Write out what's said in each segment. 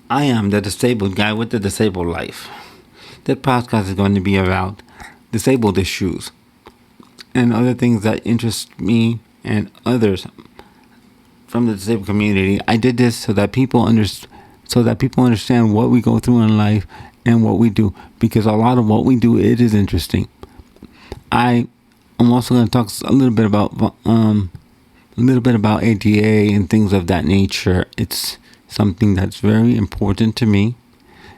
I am the disabled guy with the disabled life. That podcast is going to be about disabled issues and other things that interest me and others from the disabled community. I did this so that people understand what we go through in life and what we do, because a lot of what we do, it is interesting. I am also going to talk a little bit about ADA and things of that nature. It's something that's very important to me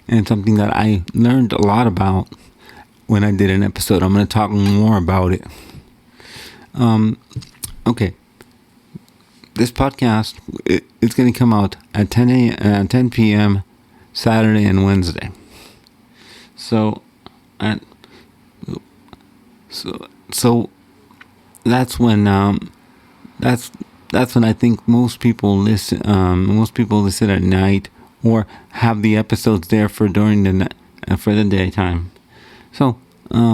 and something that I learned a lot about when I did an episode. I'm going to talk more about it. Okay. This podcast, it's going to come out at 10 p.m. Saturday and Wednesday. So, so that's when that's when I think most people listen. Most people listen at night or have the episodes there for during for the daytime. So let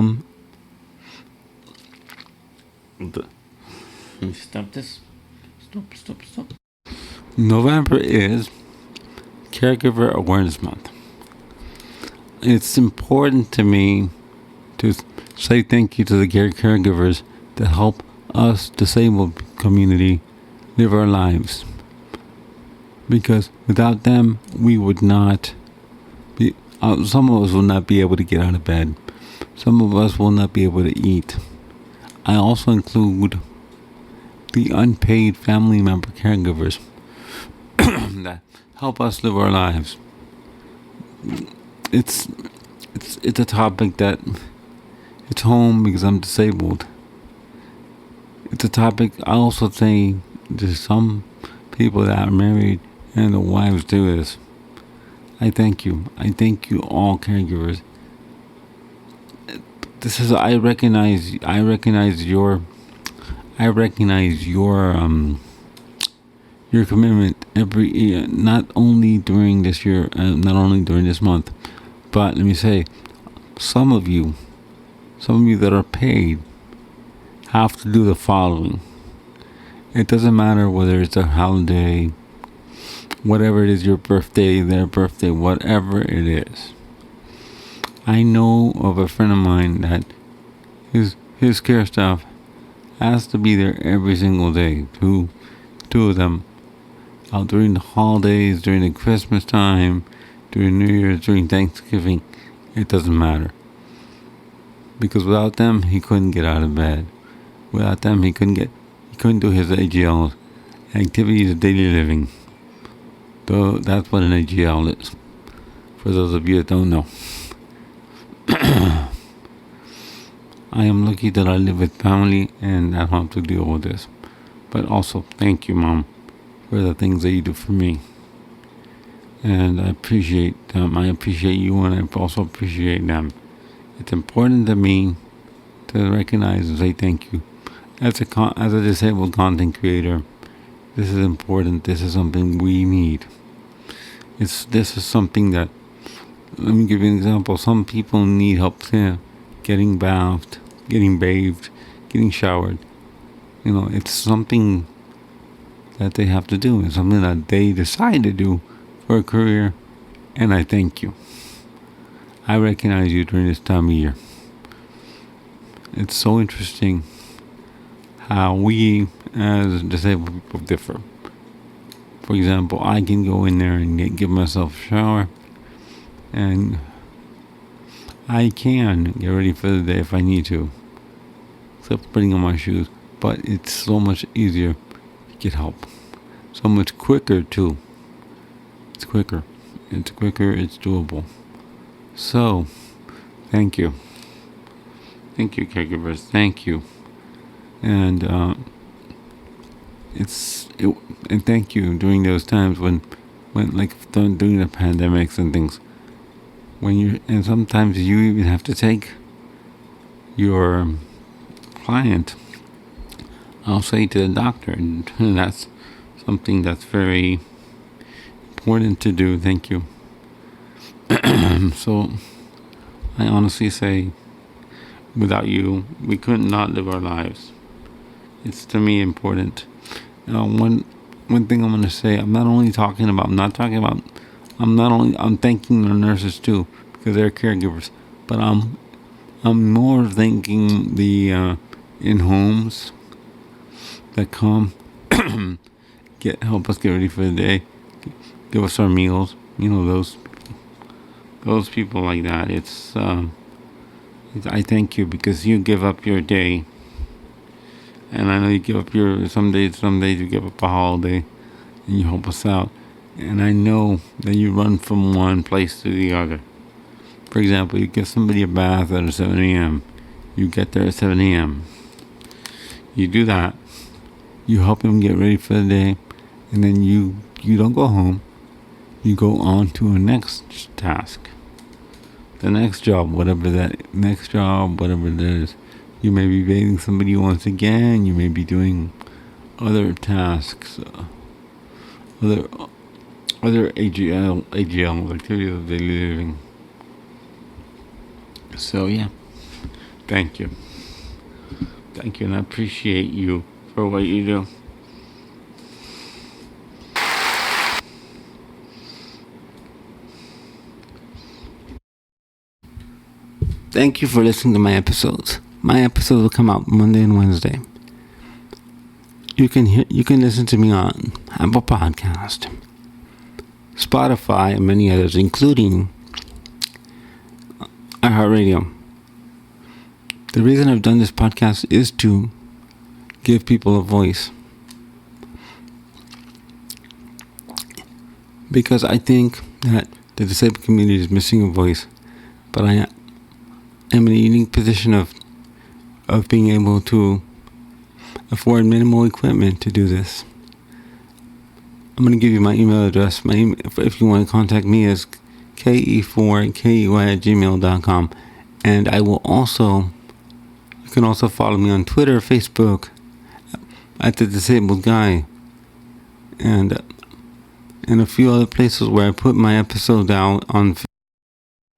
me stop this. Stop. November is Caregiver Awareness Month. It's important to me to say thank you to the caregivers that help us disabled community live our lives. Because without them, we would not be. Some of us will not be able to get out of bed. Some of us will not be able to eat. I also include the unpaid family member caregivers that help us live our lives. It's a topic that it's home because I'm disabled. It's a topic I also say to some people that are married and the wives do this. I thank you. I thank you all caregivers. I recognize your commitment every year, not only during this year, not only during this month, but let me say, some of you that are paid have to do the following. It doesn't matter whether it's a holiday, whatever it is, your birthday, their birthday, whatever it is. I know of a friend of mine that his care staff has to be there every single day. Two of them out during the holidays, during the Christmas time, during New Year's, during Thanksgiving. It doesn't matter. Because without them, he couldn't get out of bed. Without them, he couldn't do his AGL, activities of daily living. Though that's what an AGL is. For those of you that don't know. I am lucky that I live with family and I don't have to deal with this. But also, thank you, Mom, for the things that you do for me. And I appreciate them. I appreciate you, and I also appreciate them. It's important to me to recognize and say thank you. As a disabled content creator, this is important. This is something we need. This is something that, let me give you an example. Some people need help getting bathed, getting bathed, getting showered. It's something that they have to do. It's something that they decide to do for a career, and I thank you. I recognize you during this time of year. It's so interesting how we as disabled people differ. For example, I can go in there and give myself a shower, and I can get ready for the day if I need to, except putting on my shoes. But it's so much easier to get help. So much quicker too. It's quicker. It's doable. So, thank you. Thank you, caregivers. Thank you. And and thank you during those times when like during the pandemics and things, and sometimes you even have to take your client, I'll say, to the doctor, and that's something that's very important to do. Thank you. So I honestly say, without you, we could not live our lives. It's to me important. One thing I'm going to say, I'm not talking about I'm thanking the nurses too because they're caregivers, but I'm more thanking the in homes that come help us get ready for the day, give us our meals. Those people like that. I thank you because you give up your day, and I know you give up your some days you give up a holiday, and you help us out. And I know that you run from one place to the other. For example, you give somebody a bath at 7 a.m. You get there at 7 a.m. You do that. You help them get ready for the day, and then you don't go home. You go on to a next task, the next job, whatever it is. You may be bathing somebody once again. You may be doing other tasks, other AGL activities of daily living. So yeah, thank you, and I appreciate you for what you do. Thank you for listening to my episodes. My episodes will come out Monday and Wednesday. You can listen to me on Apple Podcast, Spotify, and many others, including iHeartRadio. The reason I've done this podcast is to give people a voice, because I think that the disabled community is missing a voice, but I am in a unique position of being able to afford minimal equipment to do this. I'm going to give you my email address. My email, if you want to contact me, is ke4key@gmail.com. And I will also, you can also follow me on Twitter, Facebook, at The Disabled Guy, and a few other places where I put my episodes out on